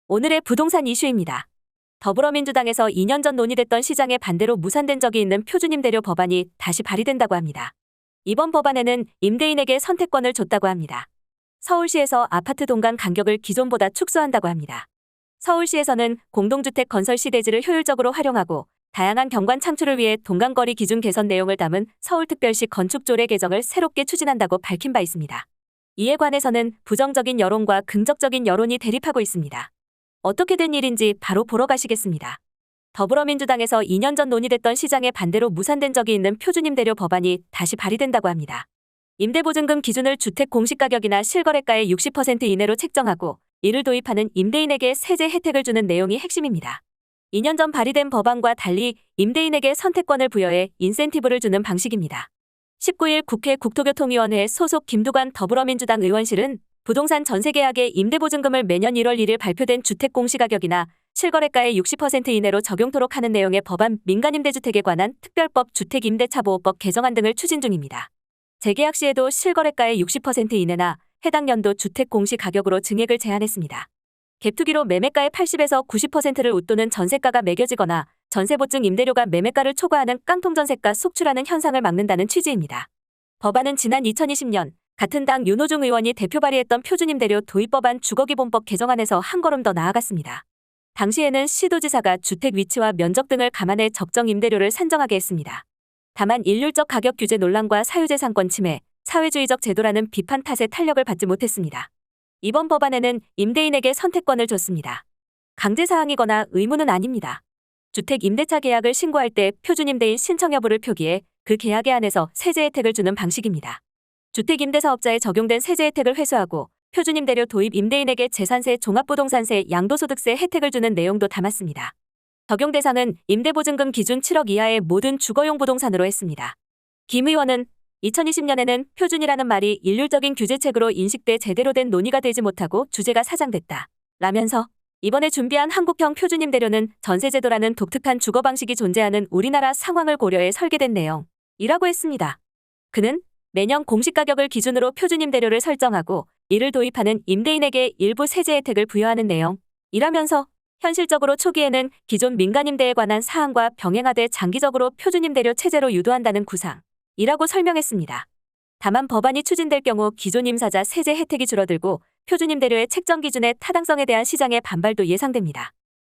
오늘의 부동산 이슈입니다. 더불어민주당에서 2년 전 논의됐던 시장에 반대로 무산된 적이 있는 표준임대료 법안이 다시 발의된다고 합니다. 이번 법안에는 임대인에게 선택권을 줬다고 합니다. 서울시에서 아파트 동간 간격을 기존보다 축소한다고 합니다. 서울시에서는 공동주택 건설 시 대지를 효율적으로 활용하고 다양한 경관 창출을 위해 동간거리 기준 개선 내용을 담은 서울특별시 건축조례 개정을 새롭게 추진한다고 밝힌 바 있습니다. 이에 관해서는 부정적인 여론과 긍정적인 여론이 대립하고 있습니다. 어떻게 된 일인지 바로 보러 가시겠습니다. 더불어민주당에서 2년 전 논의됐던 시장에 반대로 무산된 적이 있는 표준임대료 법안이 다시 발의된다고 합니다. 임대보증금 기준을 주택 공시가격이나 실거래가의 60% 이내로 책정하고 이를 도입하는 임대인에게 세제 혜택을 주는 내용이 핵심입니다. 2년 전 발의된 법안과 달리 임대인에게 선택권을 부여해 인센티브를 주는 방식입니다. 19일 국회 국토교통위원회 소속 김두관 더불어민주당 의원실은 부동산 전세계약의 임대보증금을 매년 1월 1일 발표된 주택 공시가격이나 실거래가의 60% 이내로 적용토록 하는 내용의 법안 민간임대주택에 관한 특별법 주택임대차보호법 개정안 등을 추진 중입니다. 재계약 시에도 실거래가의 60% 이내나 해당 연도 주택 공시가격으로 증액을 제한했습니다. 갭투기로 매매가의 80에서 90%를 웃도는 전세가가 매겨지거나 전세보증 임대료가 매매가를 초과하는 깡통전세가 속출하는 현상을 막는다는 취지입니다. 법안은 지난 2020년 같은 당 윤호중 의원이 대표 발의했던 표준임대료 도입법안 주거기본법 개정안에서 한 걸음 더 나아갔습니다. 당시에는 시도지사가 주택 위치와 면적 등을 감안해 적정 임대료를 산정하게 했습니다. 다만 일률적 가격 규제 논란과 사유재산권 침해, 사회주의적 제도라는 비판 탓에 탄력을 받지 못했습니다. 이번 법안에는 임대인에게 선택권을 줬습니다. 강제사항이거나 의무는 아닙니다. 주택 임대차 계약을 신고할 때 표준임대인 신청 여부를 표기해 그 계약에 한해서 세제 혜택을 주는 방식입니다. 주택임대사업자에 적용된 세제 혜택을 회수하고 표준임대료 도입 임대인에게 재산세, 종합부동산세, 양도소득세 혜택을 주는 내용도 담았습니다. 적용 대상은 임대보증금 기준 7억 이하의 모든 주거용 부동산으로 했습니다. 김 의원은 2020년에는 표준이라는 말이 일률적인 규제책으로 인식돼 제대로 된 논의가 되지 못하고 주제가 사장됐다 라면서 이번에 준비한 한국형 표준임대료는 전세제도라는 독특한 주거 방식이 존재하는 우리나라 상황을 고려해 설계된 내용이라고 했습니다. 그는 매년 공시가격을 기준으로 표준임대료를 설정하고 이를 도입하는 임대인에게 일부 세제 혜택을 부여하는 내용이라면서 현실적으로 초기에는 기존 민간임대에 관한 사항과 병행하되 장기적으로 표준임대료 체제로 유도한다는 구상이라고 설명했습니다. 다만 법안이 추진될 경우 기존 임사자 세제 혜택이 줄어들고 표준임대료의 책정 기준의 타당성에 대한 시장의 반발도 예상됩니다.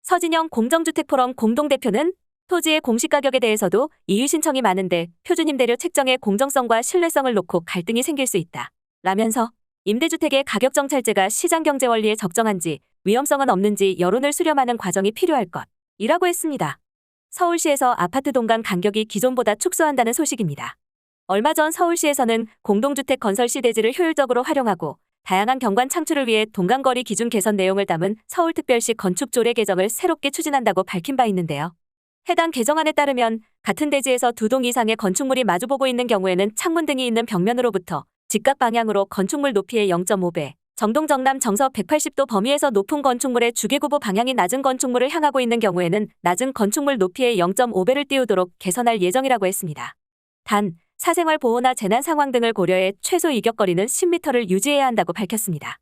서진영 공정주택포럼 공동대표는 토지의 공시가격에 대해서도 이의 신청이 많은데 표준임대료 책정의 공정성과 신뢰성을 놓고 갈등이 생길 수 있다 라면서 임대주택의 가격정찰제가 시장경제 원리에 적정한지 위험성은 없는지 여론을 수렴하는 과정이 필요할 것이라고 했습니다. 서울시에서 아파트 동간 간격이 기존보다 축소한다는 소식입니다. 얼마 전 서울시에서는 공동주택 건설 시 대지를 효율적으로 활용하고 다양한 경관 창출을 위해 동간거리 기준 개선 내용을 담은 서울특별시 건축조례 개정을 새롭게 추진한다고 밝힌 바 있는데요. 해당 개정안에 따르면 같은 대지에서 2동 이상의 건축물이 마주보고 있는 경우에는 창문 등이 있는 벽면으로부터 직각 방향으로 건축물 높이의 0.5배, 정동 정남 정서 180도 범위에서 높은 건축물의 주계구부 방향이 낮은 건축물을 향하고 있는 경우에는 낮은 건축물 높이의 0.5배를 띄우도록 개선할 예정이라고 했습니다. 단, 사생활 보호나 재난 상황 등을 고려해 최소 이격거리는 10m를 유지해야 한다고 밝혔습니다.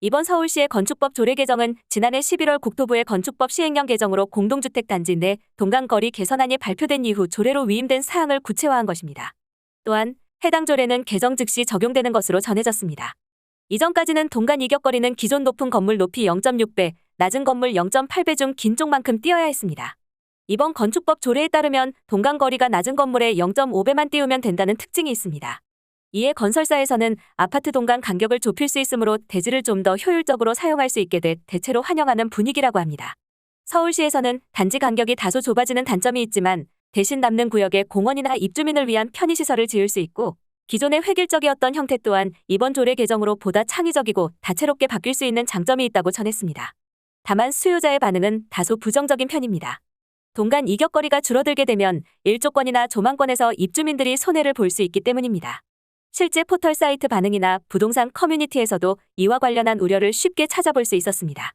이번 서울시의 건축법 조례 개정은 지난해 11월 국토부의 건축법 시행령 개정으로 공동주택 단지 내 동간거리 개선안이 발표된 이후 조례로 위임된 사항을 구체화한 것입니다. 또한 해당 조례는 개정 즉시 적용되는 것으로 전해졌습니다. 이전까지는 동간 이격거리는 기존 높은 건물 높이 0.6배, 낮은 건물 0.8배 중 긴 쪽만큼 띄어야 했습니다. 이번 건축법 조례에 따르면 동간거리가 낮은 건물에 0.5배만 띄우면 된다는 특징이 있습니다. 이에 건설사에서는 아파트 동간 간격을 좁힐 수 있으므로 대지를 좀 더 효율적으로 사용할 수 있게 돼 대체로 환영하는 분위기라고 합니다. 서울시에서는 단지 간격이 다소 좁아지는 단점이 있지만 대신 남는 구역에 공원이나 입주민을 위한 편의시설을 지을 수 있고 기존의 획일적이었던 형태 또한 이번 조례 개정으로 보다 창의적이고 다채롭게 바뀔 수 있는 장점이 있다고 전했습니다. 다만 수요자의 반응은 다소 부정적인 편입니다. 동간 이격거리가 줄어들게 되면 일조권이나 조망권에서 입주민들이 손해를 볼 수 있기 때문입니다. 실제 포털 사이트 반응이나 부동산 커뮤니티에서도 이와 관련한 우려를 쉽게 찾아볼 수 있었습니다.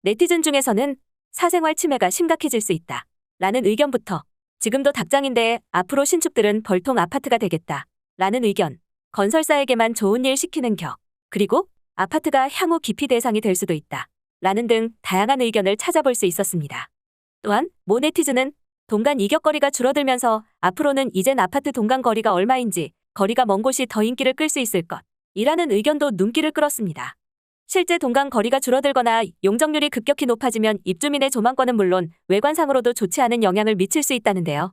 네티즌 중에서는 사생활 침해가 심각해질 수 있다 라는 의견부터 지금도 닭장인데 앞으로 신축들은 벌통 아파트가 되겠다 라는 의견, 건설사에게만 좋은 일 시키는 격. 그리고 아파트가 향후 기피 대상이 될 수도 있다. 라는 등 다양한 의견을 찾아볼 수 있었습니다. 또한 모 네티즌은 동간 이격거리가 줄어들면서 앞으로는 이젠 아파트 동간 거리가 얼마인지 거리가 먼 곳이 더 인기를 끌 수 있을 것. 이라는 의견도 눈길을 끌었습니다. 실제 동간 거리가 줄어들거나 용적률이 급격히 높아지면 입주민의 조망권은 물론 외관상으로도 좋지 않은 영향을 미칠 수 있다는데요.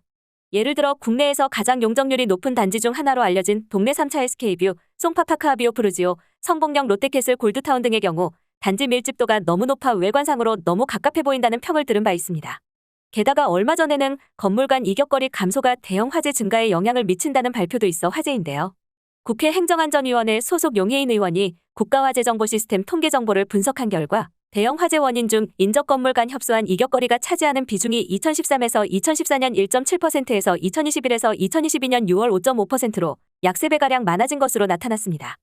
예를 들어 국내에서 가장 용적률이 높은 단지 중 하나로 알려진 동래 3차 SK뷰, 송파파크 아비오 프루지오, 성봉역 롯데캐슬 골드타운 등의 경우 단지 밀집도가 너무 높아 외관상으로 너무 갑갑해 보인다는 평을 들은 바 있습니다. 게다가 얼마 전에는 건물 간 이격거리 감소가 대형 화재 증가에 영향을 미친다는 발표도 있어 화제인데요. 국회 행정안전위원회 소속 용해인 의원이 국가화재정보시스템 통계 정보를 분석한 결과 대형 화재 원인 중 인접 건물 간 협소한 이격거리가 차지하는 비중이 2013에서 2014년 1.7%에서 2021에서 2022년 6월 5.5%로 약 3배가량 많아진 것으로 나타났습니다.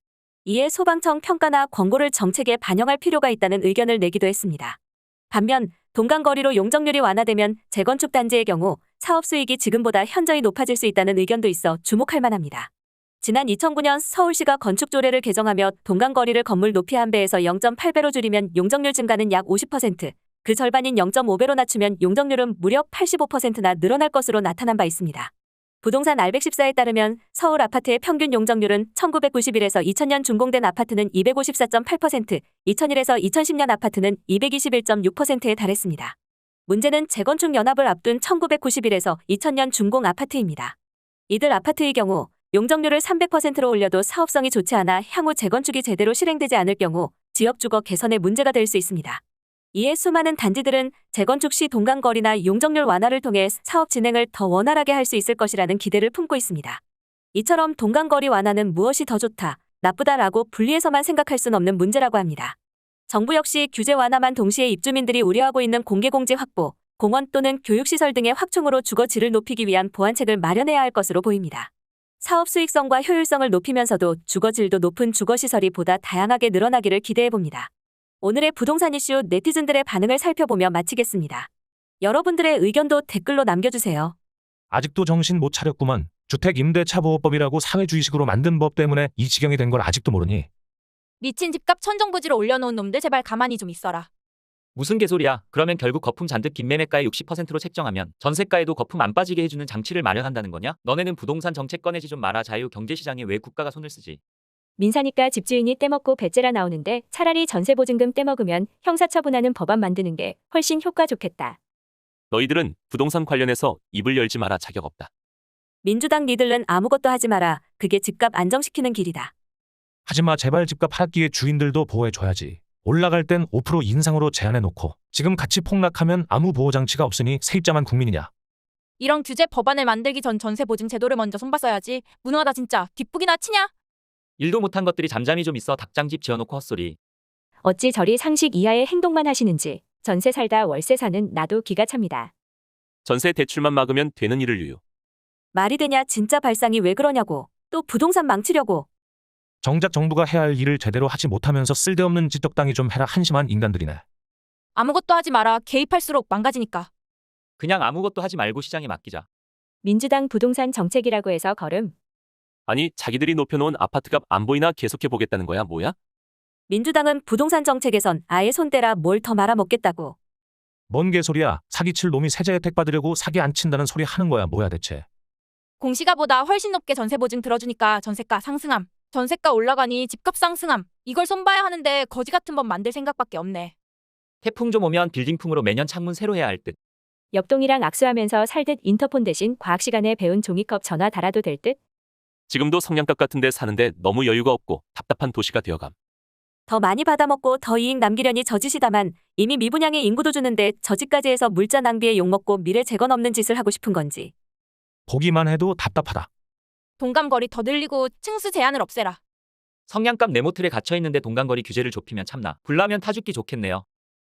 이에 소방청 평가나 권고를 정책에 반영할 필요가 있다는 의견을 내기도 했습니다. 반면 동간거리로 용적률이 완화되면 재건축 단지의 경우 사업 수익이 지금보다 현저히 높아질 수 있다는 의견도 있어 주목할 만합니다. 지난 2009년 서울시가 건축조례를 개정하며 동간거리를 건물 높이 1배에서 0.8배로 줄이면 용적률 증가는 약 50%, 그 절반인 0.5배로 낮추면 용적률은 무려 85%나 늘어날 것으로 나타난 바 있습니다. 부동산 R114에 따르면 서울 아파트의 평균 용적률은 1991에서 2000년 준공된 아파트는 254.8%, 2001에서 2010년 아파트는 221.6%에 달했습니다. 문제는 재건축 연합을 앞둔 1991에서 2000년 준공 아파트입니다. 이들 아파트의 경우 용적률을 300%로 올려도 사업성이 좋지 않아 향후 재건축이 제대로 실행되지 않을 경우 지역 주거 개선에 문제가 될 수 있습니다. 이에 수많은 단지들은 재건축 시 동간거리나 용적률 완화를 통해 사업 진행을 더 원활하게 할 수 있을 것이라는 기대를 품고 있습니다. 이처럼 동간거리 완화는 무엇이 더 좋다, 나쁘다라고 분리해서만 생각할 순 없는 문제라고 합니다. 정부 역시 규제 완화만 동시에 입주민들이 우려하고 있는 공개공지 확보, 공원 또는 교육시설 등의 확충으로 주거 질을 높이기 위한 보완책을 마련해야 할 것으로 보입니다. 사업 수익성과 효율성을 높이면서도 주거질도 높은 주거시설이 보다 다양하게 늘어나기를 기대해봅니다. 오늘의 부동산 이슈 네티즌들의 반응을 살펴보며 마치겠습니다. 여러분들의 의견도 댓글로 남겨주세요. 아직도 정신 못 차렸구만. 주택임대차보호법이라고 사회주의식으로 만든 법 때문에 이 지경이 된 걸 아직도 모르니. 미친 집값 천정부지로 올려놓은 놈들 제발 가만히 좀 있어라. 무슨 개소리야. 그러면 결국 거품 잔뜩 긴 매매가의 60%로 책정하면 전세가에도 거품 안 빠지게 해주는 장치를 마련한다는 거냐? 너네는 부동산 정책 꺼내지 좀 마라. 자유 경제시장에 왜 국가가 손을 쓰지? 민사니까 집주인이 떼먹고 배째라 나오는데 차라리 전세보증금 떼먹으면 형사처분하는 법안 만드는 게 훨씬 효과 좋겠다. 너희들은 부동산 관련해서 입을 열지 마라. 자격 없다. 민주당 니들은 아무것도 하지 마라. 그게 집값 안정시키는 길이다. 하지마 제발 집값 하락기에 주인들도 보호해줘야지. 올라갈 땐 5% 인상으로 제한해놓고 지금 같이 폭락하면 아무 보호장치가 없으니 세입자만 국민이냐. 이런 규제 법안을 만들기 전 전세보증 제도를 먼저 손봤어야지. 무능하다 진짜. 뒷북이나 치냐? 일도 못한 것들이 잠잠히 좀 있어. 닭장집 지어놓고 헛소리. 어찌 저리 상식 이하의 행동만 하시는지. 전세 살다 월세 사는 나도 기가 찹니다. 전세 대출만 막으면 되는 일을 유유. 말이 되냐 진짜 발상이 왜 그러냐고. 또 부동산 망치려고. 정작 정부가 해야 할 일을 제대로 하지 못하면서 쓸데없는 짓 적당히 좀 해라. 한심한 인간들이네. 아무것도 하지 마라. 개입할수록 망가지니까. 그냥 아무것도 하지 말고 시장에 맡기자. 민주당 부동산 정책이라고 해서 걸음. 아니 자기들이 높여놓은 아파트값 안 보이나 계속해보겠다는 거야 뭐야? 민주당은 부동산 정책에선 아예 손 떼라 뭘 더 말아먹겠다고. 뭔 개소리야. 사기칠 놈이 세제 혜택 받으려고 사기 안 친다는 소리 하는 거야 뭐야 대체. 공시가보다 훨씬 높게 전세보증 들어주니까 전세가 상승함. 전세가 올라가니 집값 상승함. 이걸 손봐야 하는데 거지 같은 법 만들 생각밖에 없네. 태풍 좀 오면 빌딩풍으로 매년 창문 새로 해야 할 듯. 옆동이랑 악수하면서 살듯 인터폰 대신 과학 시간에 배운 종이컵 전화 달아도 될 듯? 지금도 성냥갑 같은 데 사는데 너무 여유가 없고 답답한 도시가 되어감. 더 많이 받아먹고 더 이익 남기려니 저짓이다만 이미 미분양의 인구도 주는데 저짓까지 해서 물자 낭비에 욕먹고 미래 재건 없는 짓을 하고 싶은 건지. 보기만 해도 답답하다. 동감거리 더 늘리고 층수 제한을 없애라. 성냥갑 네모틀에 갇혀있는데 동간거리 규제를 좁히면 참나. 불나면 타 죽기 좋겠네요.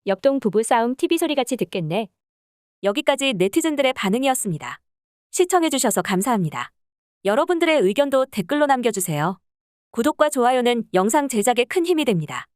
옆동 부부 싸움 TV 소리같이 듣겠네. 여기까지 네티즌들의 반응이었습니다. 시청해주셔서 감사합니다. 여러분들의 의견도 댓글로 남겨주세요. 구독과 좋아요는 영상 제작에 큰 힘이 됩니다.